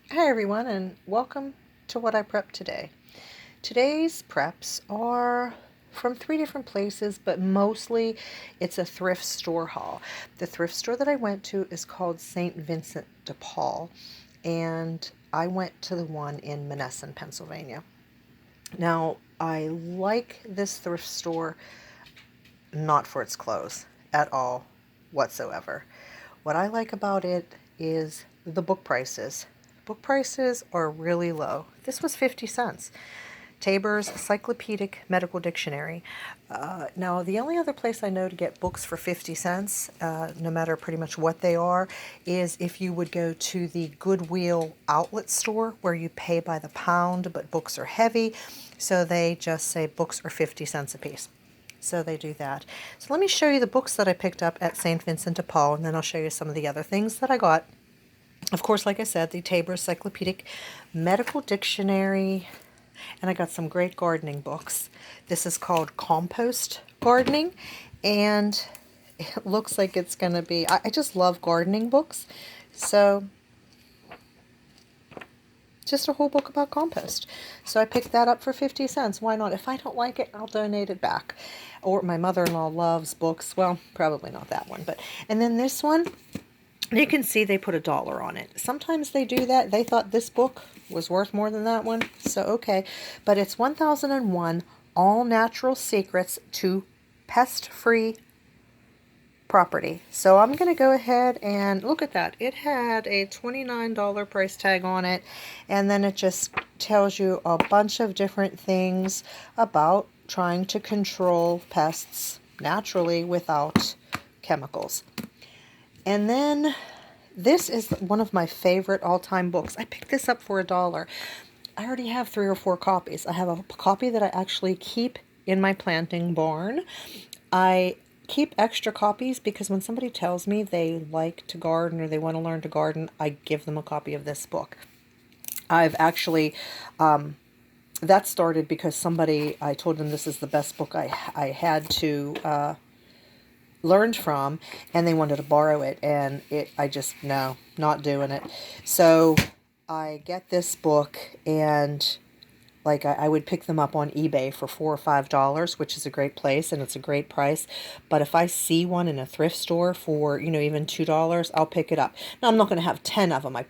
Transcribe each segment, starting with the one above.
Hi everyone, and welcome to what I prepped today. Today's preps are from three different places, but mostly it's a thrift store haul. The thrift store that I went to is called St. Vincent de Paul, and I went to the one in Monessen, Pennsylvania. Now, I like this thrift store not for its clothes at all whatsoever. What I like about it is the book prices. Book prices are really low. This was 50 cents. Tabor's Encyclopedic Medical Dictionary. Now, the only other place I know to get books for 50 cents, no matter pretty much what they are, is if you would go to the Goodwill outlet store where you pay by the pound, but books are heavy. So they just say books are 50 cents a piece. So they do that. So let me show you the books that I picked up at St. Vincent de Paul, and then I'll show you some of the other things that I got. Of course, like I said, the Tabor Encyclopedic Medical Dictionary, and I got some great gardening books. This is called Compost Gardening, and it looks like it's going to be, I just love gardening books. So just a whole book about compost. So I picked that up for 50 cents. Why not? If I don't like it, I'll donate it back. Or my mother-in-law loves books. Well, probably not that one. And then this one, you can see they put $1 on it. Sometimes they do that. They thought this book was worth more than that one. So, okay. But it's 1001 All Natural Secrets to Pest-Free Property. So I'm going to go ahead and look at that. It had a $29 price tag on it, and then it just tells you a bunch of different things about trying to control pests naturally without chemicals. And then this is one of my favorite all-time books. I picked this up for $1. I already have 3 or 4 copies. I have a copy that I actually keep in my planting barn. I keep extra copies because when somebody tells me they like to garden or they want to learn to garden, I give them a copy of this book. I've actually, that started because I told them this is the best book I had to learned from, and they wanted to borrow it, and I just, no, not doing it. So I get this book, and like I would pick them up on eBay for $4 or $5, which is a great place and it's a great price. But if I see one in a thrift store for, even $2, I'll pick it up. Now, I'm not going to have 10 of them. I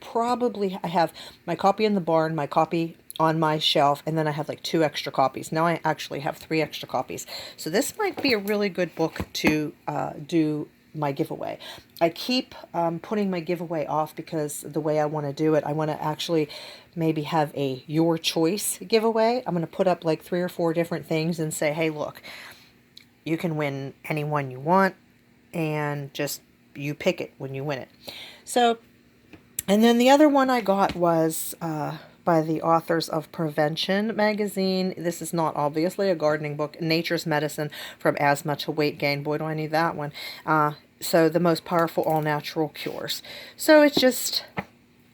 have my copy in the barn, my copy on my shelf, and then I have like 2 extra copies. Now I actually have 3 extra copies. So this might be a really good book to do my giveaway. I keep putting my giveaway off because the way I want to do it, I want to actually maybe have a your choice giveaway. I'm going to put up like 3 or 4 different things and say, hey, look, you can win any one you want, and just you pick it when you win it. So, and then the other one I got was by the authors of Prevention magazine. This is not obviously a gardening book. Nature's Medicine from Asthma to Weight Gain. Boy, do I need that one. So the most powerful all-natural cures. So it's just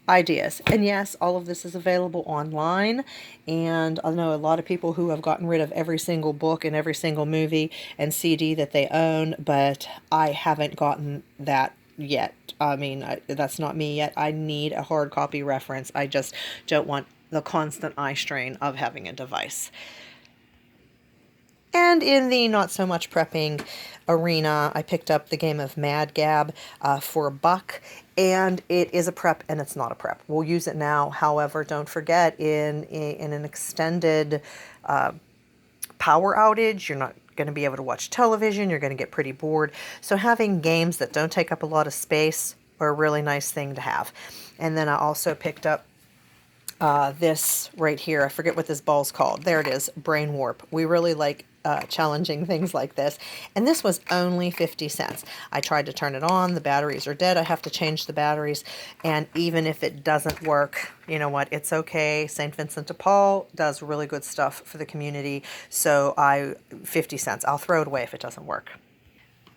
ideas. And yes, all of this is available online. And I know a lot of people who have gotten rid of every single book and every single movie and CD that they own, but I haven't gotten that yet. I mean, that's not me yet. I need a hard copy reference. I just don't want the constant eye strain of having a device. And in the not so much prepping arena, I picked up the game of Mad Gab for $1, and it is a prep and it's not a prep. We'll use it now. However, don't forget, in an extended power outage, you're not going to be able to watch television. You're going to get pretty bored. So having games that don't take up a lot of space are a really nice thing to have. And then I also picked up this right here. I forget what this ball's called. There it is, Brain Warp. We really like challenging things like this. And this was only 50 cents. I tried to turn it on. The batteries are dead. I have to change the batteries. And even if it doesn't work, you know what? It's okay. St. Vincent de Paul does really good stuff for the community. So 50 cents. I'll throw it away if it doesn't work.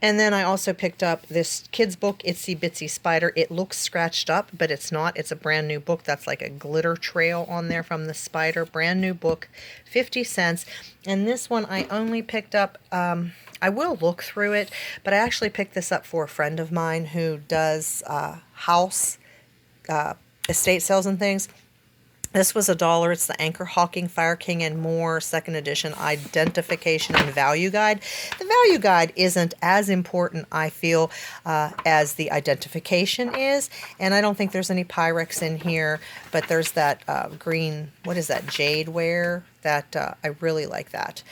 And then I also picked up this kid's book, Itsy Bitsy Spider. It looks scratched up, but it's not. It's a brand new book. That's like a glitter trail on there from the spider. Brand new book, 50 cents. And this one I only picked up, I will look through it, but I actually picked this up for a friend of mine who does house estate sales and things. This was $1. It's the Anchor Hawking Fire King and More second edition identification and value guide. The value guide isn't as important, I feel, as the identification is. And I don't think there's any Pyrex in here, but there's that green, what is that, jade ware? That I really like that.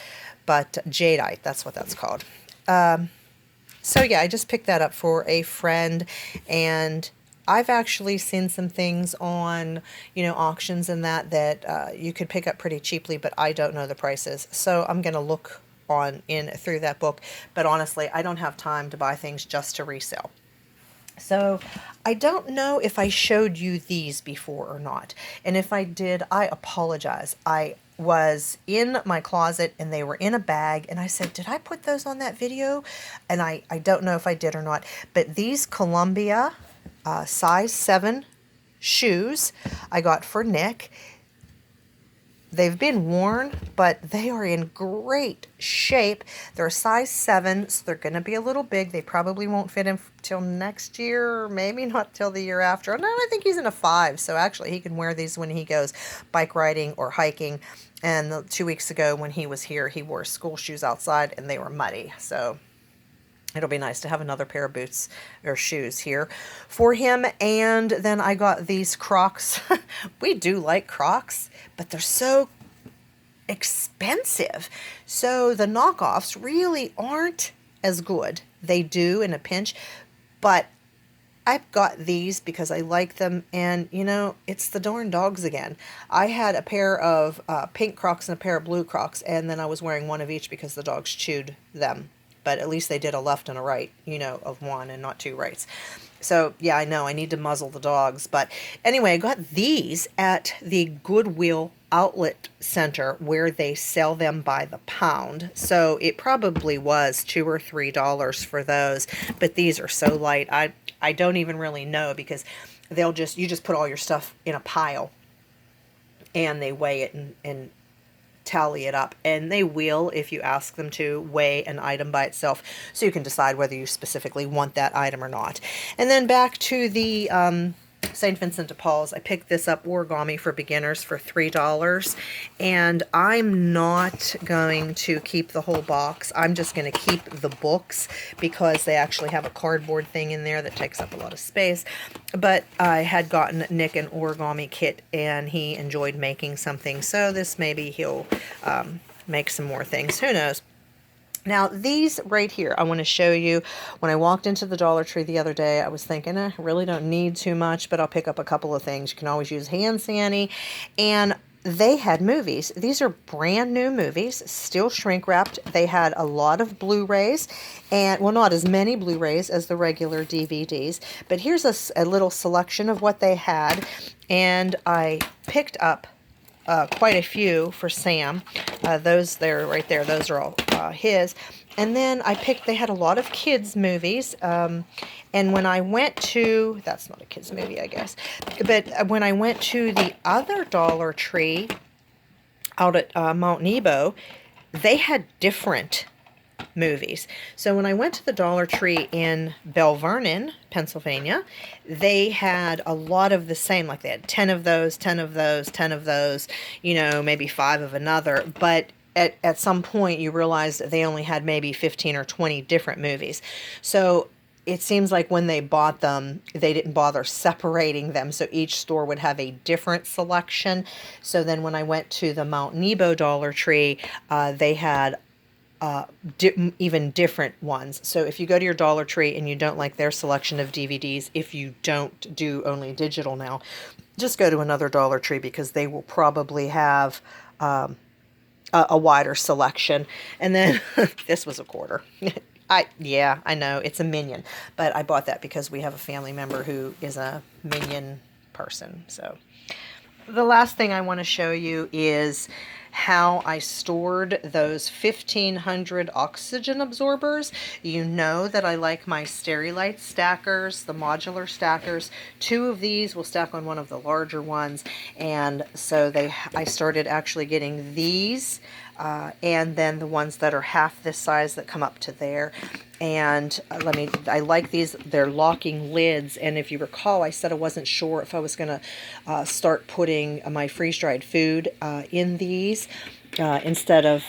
But jadeite, that's what that's called. So yeah, I just picked that up for a friend, and I've actually seen some things on, auctions and that you could pick up pretty cheaply, but I don't know the prices. So I'm going to look through that book. But honestly, I don't have time to buy things just to resell. So I don't know if I showed you these before or not. And if I did, I apologize. I was in my closet and they were in a bag, and I said, did I put those on that video? And I don't know if I did or not. But these Columbia size 7 shoes I got for Nick. They've been worn, but they are in great shape. They're a size 7, so they're going to be a little big. They probably won't fit him till next year, or maybe not till the year after. No, I think he's in a 5, so actually he can wear these when he goes bike riding or hiking. And 2 weeks ago when he was here, he wore school shoes outside, and they were muddy, so it'll be nice to have another pair of boots or shoes here for him. And then I got these Crocs. We do like Crocs, but they're so expensive. So the knockoffs really aren't as good. They do in a pinch, but I've got these because I like them, and it's the darn dogs again. I had a pair of pink Crocs and a pair of blue Crocs, and then I was wearing one of each because the dogs chewed them. But at least they did a left and a right, of one and not 2 rights. So, yeah, I know I need to muzzle the dogs. But anyway, I got these at the Goodwill Outlet Center where they sell them by the pound. So it probably was $2 or $3 for those. But these are so light. I don't even really know, because you just put all your stuff in a pile and they weigh it and tally it up, and they will, if you ask them to, weigh an item by itself, so you can decide whether you specifically want that item or not. And then back to the St. Vincent de Paul's. I picked this up, Origami for Beginners, for $3, and I'm not going to keep the whole box. I'm just going to keep the books because they actually have a cardboard thing in there that takes up a lot of space. But I had gotten Nick an origami kit, and he enjoyed making something, so this maybe he'll make some more things. Who knows? Now, these right here, I want to show you. When I walked into the Dollar Tree the other day, I was thinking, I really don't need too much, but I'll pick up a couple of things. You can always use hand sani. And they had movies. These are brand new movies, still shrink wrapped. They had a lot of Blu-rays, and, well, not as many Blu-rays as the regular DVDs. But here's a little selection of what they had, and I picked up quite a few for Sam. Those there, right there, those are all his. And then they had a lot of kids' movies. And when I went to, that's not a kids' movie, I guess. But when I went to the other Dollar Tree out at Mount Nebo, they had different movies. So when I went to the Dollar Tree in Bell Vernon, Pennsylvania, they had a lot of the same, like they had 10 of those, 10 of those, 10 of those, maybe 5 of another. But at some point you realize that they only had maybe 15 or 20 different movies. So it seems like when they bought them, they didn't bother separating them, so each store would have a different selection. So then when I went to the Mount Nebo Dollar Tree, they had even different ones. So if you go to your Dollar Tree and you don't like their selection of DVDs, if you don't do only digital now, just go to another Dollar Tree, because they will probably have a wider selection. And then this was $0.25. I know it's a Minion, but I bought that because we have a family member who is a Minion person. So the last thing I want to show you is how I stored those 1500 oxygen absorbers. You know that I like my Sterilite stackers, the modular stackers. 2 of these will stack on one of the larger ones, and so I started actually getting these and then the ones that are half this size that come up to there. And I like these. They're locking lids, and if you recall, I said I wasn't sure if I was going to start putting my freeze-dried food in these instead of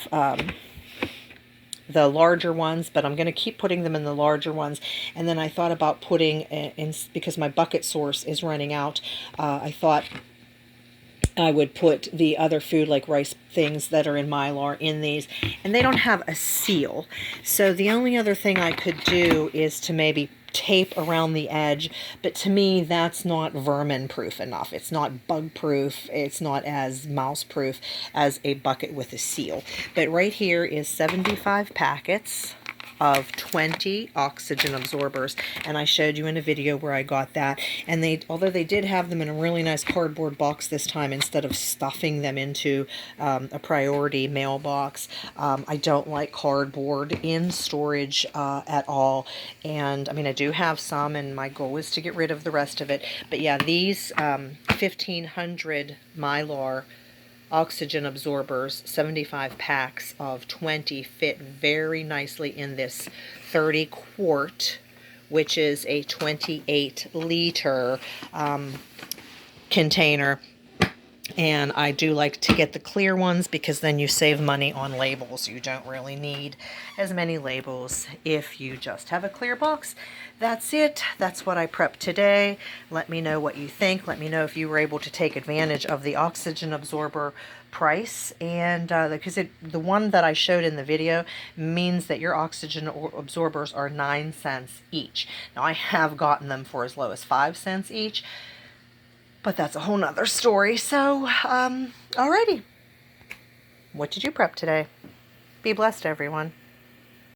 the larger ones, but I'm going to keep putting them in the larger ones. And then I thought about putting in, because my bucket source is running out, I thought I would put the other food like rice things that are in Mylar in these, and they don't have a seal. So the only other thing I could do is to maybe tape around the edge, but to me that's not vermin proof enough. It's not bug proof. It's not as mouse proof as a bucket with a seal. But right here is 75 packets of 20 oxygen absorbers, and I showed you in a video where I got that. And they, although they did have them in a really nice cardboard box this time instead of stuffing them into a priority mailbox, I don't like cardboard in storage at all. And I mean, I do have some, and my goal is to get rid of the rest of it. But yeah, these 1500 Mylar oxygen absorbers, 75 packs of 20, fit very nicely in this 30 quart, which is a 28 liter container. And I do like to get the clear ones because then you save money on labels. You don't really need as many labels if you just have a clear box. That's it. That's what I prepped today. Let me know what you think. Let me know if you were able to take advantage of the oxygen absorber price. And because the one that I showed in the video means that your oxygen absorbers are 9 cents each. Now I have gotten them for as low as 5 cents each, but that's a whole nother story. So, alrighty. What did you prep today? Be blessed, everyone.